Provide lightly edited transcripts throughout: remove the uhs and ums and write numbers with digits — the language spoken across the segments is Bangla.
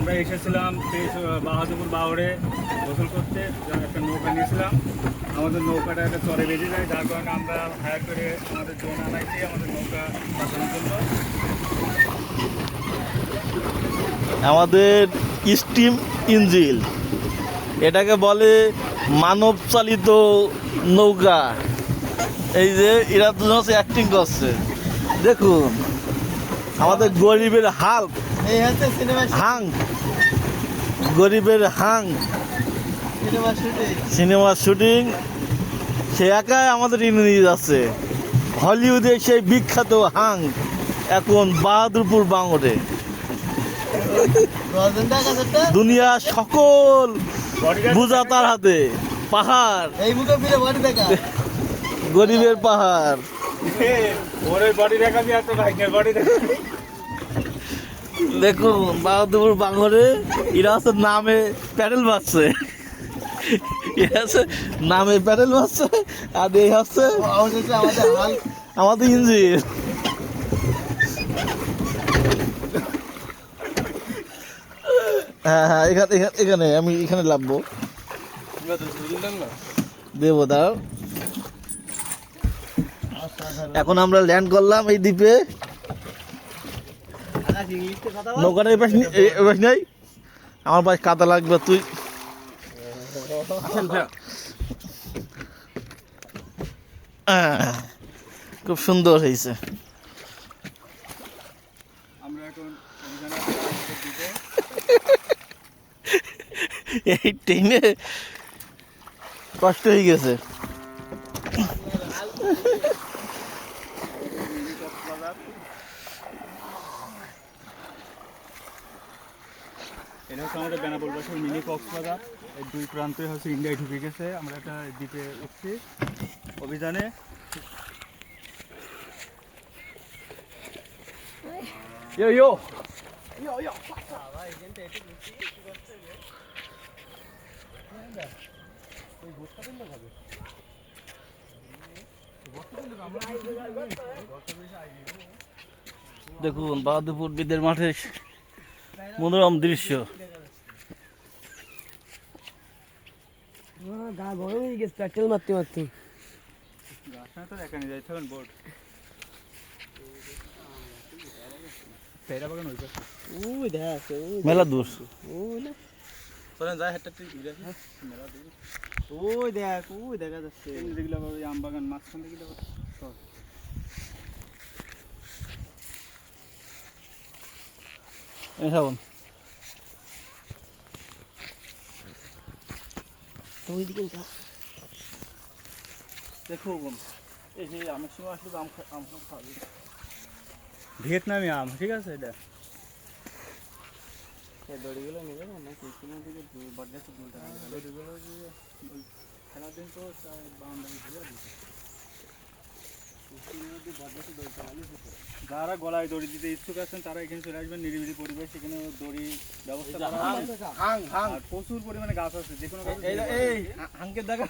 আমরা এসেছিলাম বাহাদুরপুর বাউরে গোসল করতে, একটা নৌকা নিয়েছিলাম। আমাদের নৌকাটা একটা চরে বেঁধে যায়, যার কারণে আমরা হায়ার করে আমাদের জোন আনাইছি আমাদের নৌকা বাঁচানোর জন্য। আমাদের স্টিম ইঞ্জিন, এটাকে বলে মানব চালিত নৌকা। এই যে এরা দুজন হচ্ছে অ্যাক্টিং করছে, দেখুন আমাদের গরিবের হাল্ক, এই হচ্ছে হাং, গরিবের হাং সিনেমার শুটিং। সে একাই আমাদের নিয়ে যাচ্ছে। হলিউডে সেই বিখ্যাত হাং এখন বাহাদুরপুর বাংরে। দুনিয়ার সকল বুঝা তার হাতে। পাহাড়, এই মুখে ফিরে বাড়ি দেখা গরিবের পাহাড়। ওরে বডি দেখাবি আর তো ভাগ্যের বডি দেখাবি। দেখুন বাহাদুরপুর বাংরে এরা হচ্ছে নামে প্যাডেল মারছে, এরা হচ্ছে নামে প্যাডেল মারছে, আর এই হচ্ছে আমাদের হাল। আমাদের ইঞ্জিন। হ্যাঁ হ্যাঁ, এখানে এখানে আমি এখানে লাভবো, দেবো দাঁড়াও। এখন আমরা ল্যান্ড করলাম এই দ্বীপে। নৌকাটা এই পাশ নেই, আমার পাশ কাদা লাগবে। তুই খুব সুন্দর হয়েছে। আমরা এখন এই ট্রেনে কষ্ট হয়ে গেছে। এটা হচ্ছে আমাদের বেনাপোল পাশের মিনি কক্সবাজার। এই দুই প্রান্তে হচ্ছে ইন্ডিয়ায় ঢুকে গেছে। আমরা একটা দ্বীপে উঠছি অভিযানে। ইয়ো ইয়ো ইয়ো ইয়ো দেখুন বাহাদুরপুর বিদের মাঠের মনোরম দৃশ্য। গা গরম হয়ে গেছে প্যাটেল মারতে মারতে। গাছটা তো এখানে যাইতে হবে বোট। বাগান ওই পাশে। ওই দেখা আছে, মেলা দূর। ওই না চলেন যাই হাতটা ঠিক দেখি। মেলা দূর। ওই দেখ, ওই দেখা যাচ্ছে। যেগুলো ওই আম বাগান মাঝখান থেকে সব এখন ওই দিকে যা। দেখুন এই যে আমের সময় আসলে আম খাওয়াবে। ভিয়েতনামি আম, ঠিক আছে এটা। এই দড়িগুলো নিবে না নাকি কোনো দিকে বড় দুলটা দড়িগুলো খেলার দিন তো বাউন্ডারি ঘুরে দিচ্ছে। যারা গলায় দড়ি দিতে ইচ্ছুক আছেন তারা এখানে চলে আসবেন। নিরিবিলি পরিবেশ, এখানে দড়ি ব্যবস্থা করা আছে। আর প্রচুর পরিমাণে গাছ আছে, যে কোনো গাছ। এই হাঙ্কের দেখা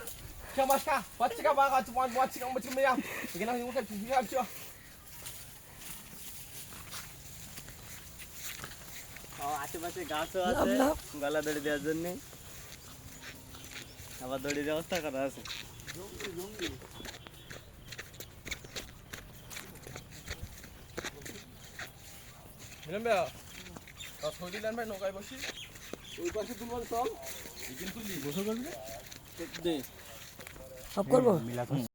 আশেপাশে গাছও আছে গলা দড়ি দেওয়ার জন্য, আবার দড়ির ব্যবস্থা করা আছে। নৌকায় বসি ওই পাশে তুলবার চল, গোসল করবি সব করবো।